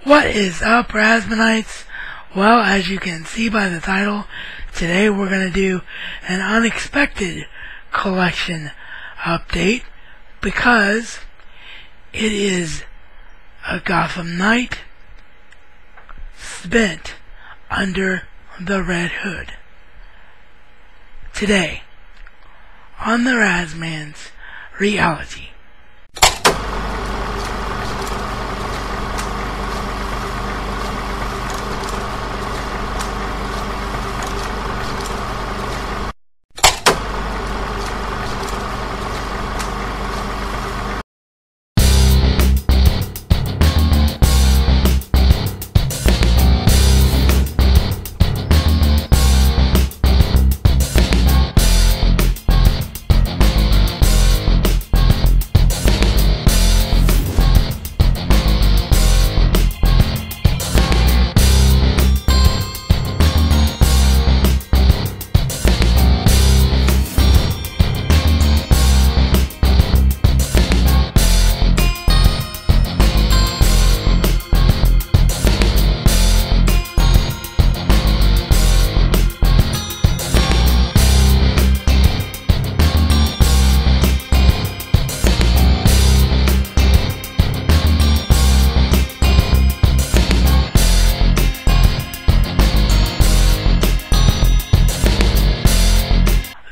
What is up, Rasmanites? Well, as you can see by the title, today we're going to do an unexpected collection update because it is a Gotham night spent under the Red Hood. Today, on the Razman's Reality.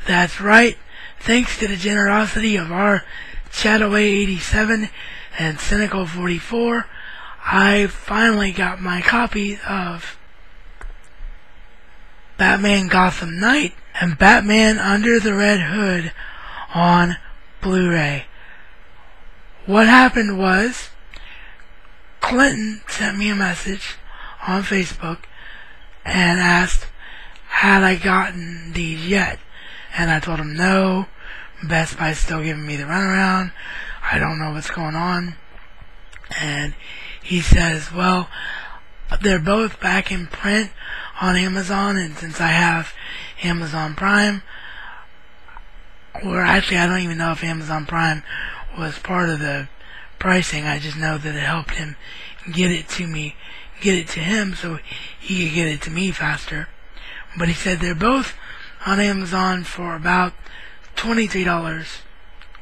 That's right, thanks to the generosity of Rchattaway87 and cynical44, I finally got my copy of Batman Gotham Knight and Batman Under the Red Hood on Blu-ray. What happened was, Cliton sent me a message on Facebook and asked, had I gotten these yet? And I told him no, Best Buy's still giving me the runaround, I don't know what's going on. And he says, well, they're both back in print on Amazon, and since I have Amazon Prime, or actually I don't even know if Amazon Prime was part of the pricing, I just know that it helped him get it to him so he could get it to me faster. But he said they're both on Amazon for about $23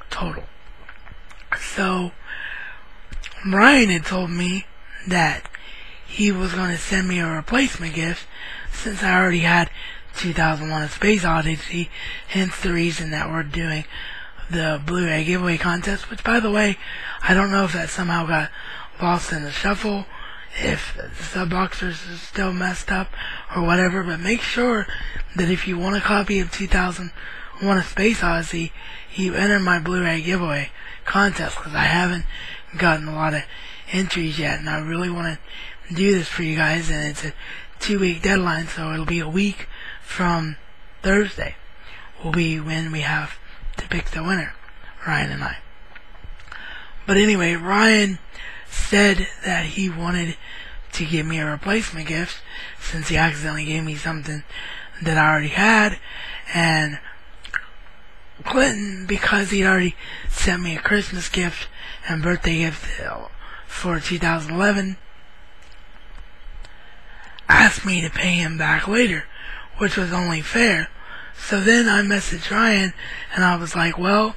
total. So Ryan had told me that he was going to send me a replacement gift since I already had 2001: A Space Odyssey, hence the reason that we're doing the Blu-ray giveaway contest, which, by the way, I don't know if that somehow got lost in the shuffle, if the sub-boxers is still messed up or whatever, but make sure that if you want a copy of 2001: A Space Odyssey, you enter my Blu-ray giveaway contest, because I haven't gotten a lot of entries yet, and I really want to do this for you guys, and it's a 2-week deadline, so it'll be a week from Thursday will be when we have to pick the winner, Ryan and I. But anyway, Ryan said that he wanted to give me a replacement gift since he accidentally gave me something that I already had, and Cliton, because he'd already sent me a Christmas gift and birthday gift for 2011, asked me to pay him back later, which was only fair. So then I messaged Ryan and I was like, well,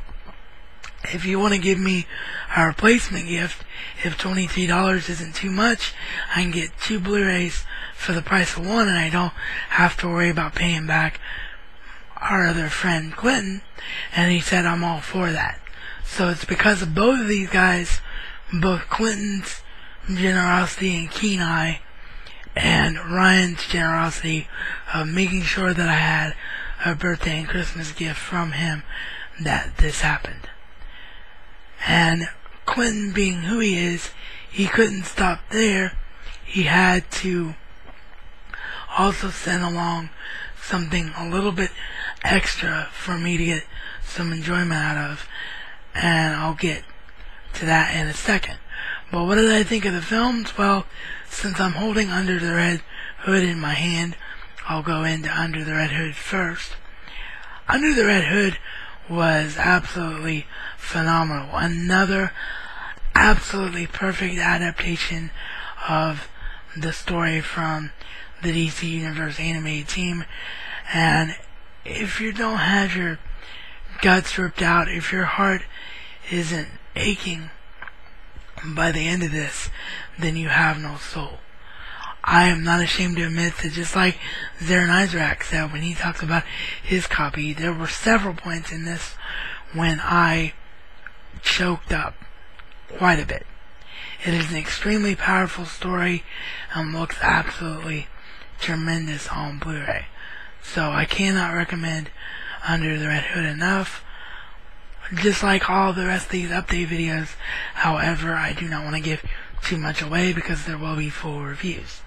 if you want to give me a replacement gift, if $23 isn't too much, I can get 2 Blu-rays for the price of one, and I don't have to worry about paying back our other friend Cliton. And he said, I'm all for that. So it's because of both of these guys, both Cliton's generosity and keen eye, and Ryan's generosity of making sure that I had a birthday and Christmas gift from him, that this happened. And Cliton, being who he is, he couldn't stop there. He had to also send along something a little bit extra for me to get some enjoyment out of, and I'll get to that in a second. But what did I think of the films? Well, since I'm holding Under the Red Hood in my hand, I'll go into Under the Red Hood first. Under the Red Hood was absolutely phenomenal. Another absolutely perfect adaptation of the story from the DC Universe animated team. And if you don't have your guts ripped out, if your heart isn't aching by the end of this, then you have no soul. I am not ashamed to admit that, just like Rchattaway87 said when he talks about his copy, there were several points in this when I choked up quite a bit. It is an extremely powerful story and looks absolutely tremendous on Blu-ray. So I cannot recommend Under the Red Hood enough. Just like all the rest of these update videos, however, I do not want to give too much away because there will be full reviews.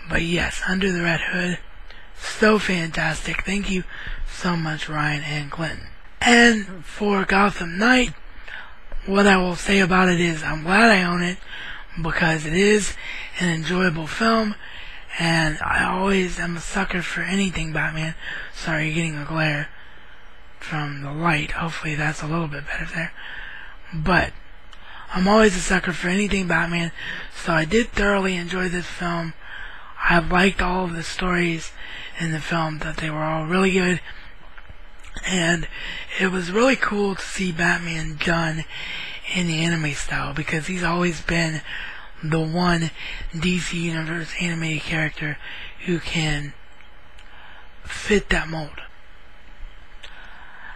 But yes, Under the Red Hood, so fantastic. Thank you so much, Ryan and Cliton. And for Gotham Knight, what I will say about it is I'm glad I own it because it is an enjoyable film, and I always am a sucker for anything Batman. Sorry, you're getting a glare from the light. Hopefully that's a little bit better there. But I'm always a sucker for anything Batman, so I did thoroughly enjoy this film. I liked all of the stories in the film, that they were all really good, and it was really cool to see Batman done in the anime style, because he's always been the one DC Universe animated character who can fit that mold.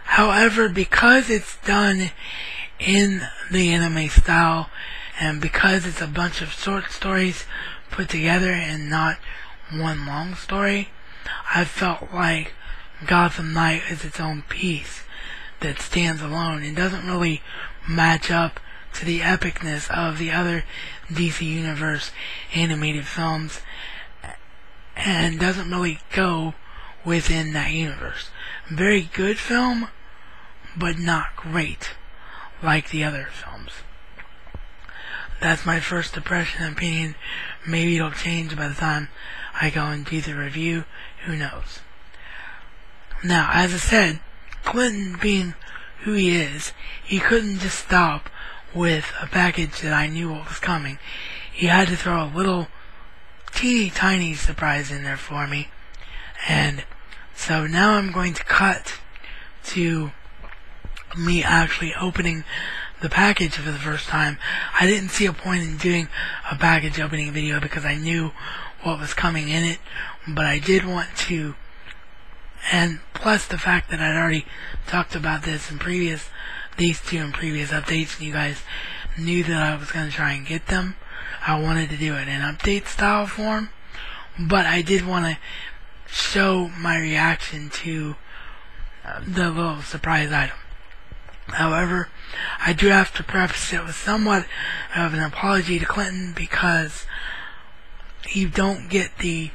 However, because it's done in the anime style, and because it's a bunch of short stories put together and not one long story, I felt like Gotham Knight is its own piece that stands alone and doesn't really match up to the epicness of the other DC Universe animated films, and doesn't really go within that universe. Very good film, but not great like the other films. That's my first impression and opinion. Maybe it'll change by the time I go and do the review. Who knows? Now, as I said, Cliton being who he is, he couldn't just stop with a package that I knew what was coming. He had to throw a little teeny tiny surprise in there for me. And so now I'm going to cut to me actually opening the package for the first time. I didn't see a point in doing a package opening video because I knew what was coming in it, but I did want to, and plus the fact that I'd already talked about this in these two in previous updates, and you guys knew that I was going to try and get them. I wanted to do it in update style form, but I did want to show my reaction to the little surprise item. However, I do have to preface it with somewhat of an apology to Cliton, because you don't get the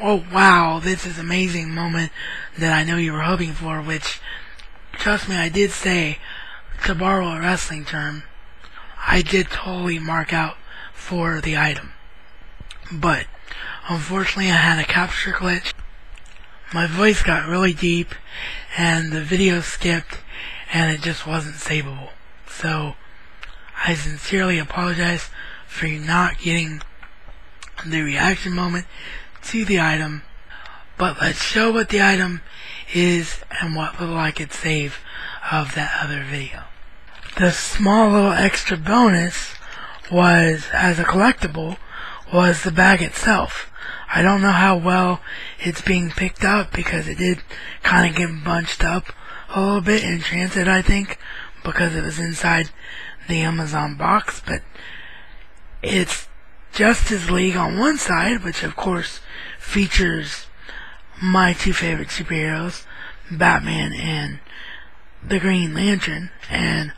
"oh wow, this is amazing" moment that I know you were hoping for, which, trust me, I did say, to borrow a wrestling term, I did totally mark out for the item. But unfortunately I had a capture glitch. My voice got really deep and the video skipped, and it just wasn't savable. So I sincerely apologize for you not getting the reaction moment to the item, but let's show what the item is and what little I could save of that other video. The small little extra bonus was, as a collectible, was the bag itself. I don't know how well it's being picked up, because it did kind of get bunched up a little bit in transit, I think, because it was inside the Amazon box. But it's Justice League on one side, which of course features my two favorite superheroes, Batman and the Green Lantern, and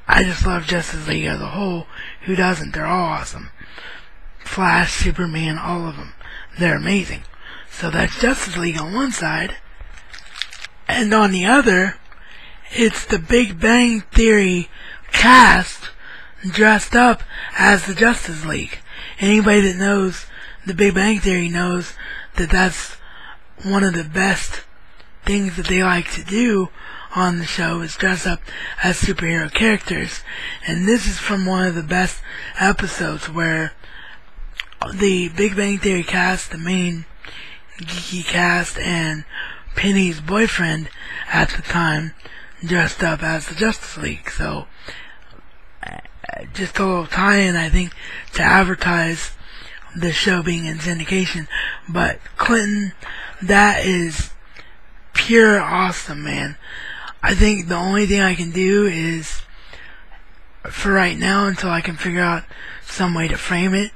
I just love Justice League as a whole. Who doesn't? They're all awesome. Flash, Superman, all of them. They're amazing. So that's Justice League on one side, and on the other, it's the Big Bang Theory cast dressed up as the Justice League. Anybody that knows the Big Bang Theory knows that that's one of the best things that they like to do on the show is dressed up as superhero characters, and this is from one of the best episodes where the Big Bang Theory cast, the main geeky cast, and Penny's boyfriend at the time dressed up as the Justice League. So just a little tie-in, I think, to advertise the show being in syndication. But Cliton, that is pure awesome, man. I think the only thing I can do is, for right now, until I can figure out some way to frame it,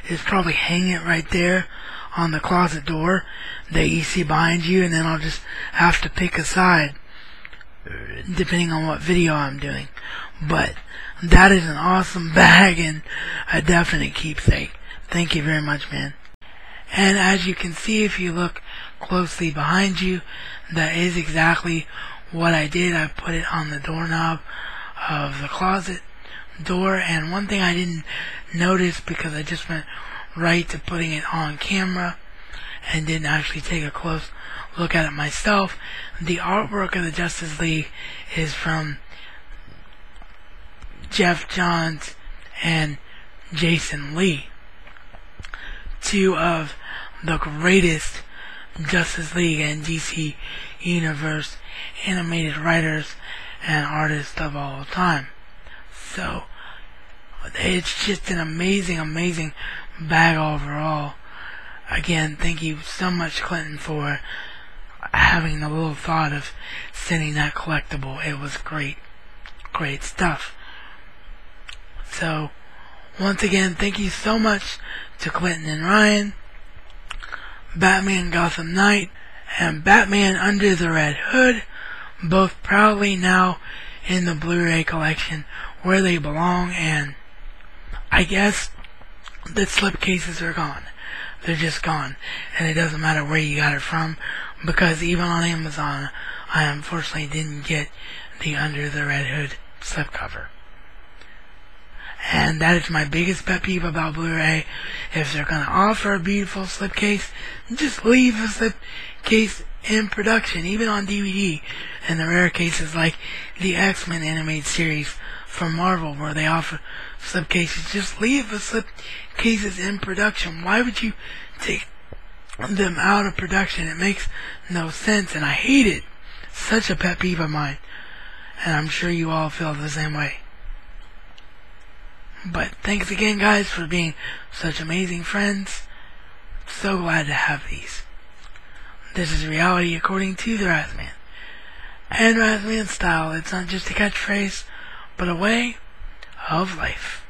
is probably hang it right there on the closet door that you see behind you, and then I'll just have to pick a side depending on what video I'm doing. But that is an awesome bag and a definite keepsake. Thank you very much, man. And as you can see, if you look closely behind you, that is exactly what I did. I put it on the doorknob of the closet door, and one thing I didn't notice, because I just went right to putting it on camera and didn't actually take a close look at it myself, the artwork of the Justice League is from Jeff Johns and Jason Lee, two of the greatest Justice League and DC Universe animated writers and artists of all time. So it's just an amazing bag overall. Again, thank you so much, Cliton, for having the little thought of sending that collectible. It was great stuff. So once again, thank you so much to Cliton and Ryan. Batman Gotham Knight and Batman Under the Red Hood, both proudly now in the Blu-ray collection where they belong, and I guess the slipcases are gone. They're just gone, and it doesn't matter where you got it from, because even on Amazon, I unfortunately didn't get the Under the Red Hood slipcover. And that is my biggest pet peeve about Blu-ray. If they're going to offer a beautiful slipcase, just leave a slipcase in production, even on DVD. In the rare cases like the X-Men animated series from Marvel, where they offer slipcases, just leave the slipcases in production. Why would you take them out of production? It makes no sense, and I hate it. Such a pet peeve of mine. And I'm sure you all feel the same way. But thanks again, guys, for being such amazing friends. So glad to have these. This is reality according to the Rathman. And Rathman style, it's not just a catchphrase, but a way of life.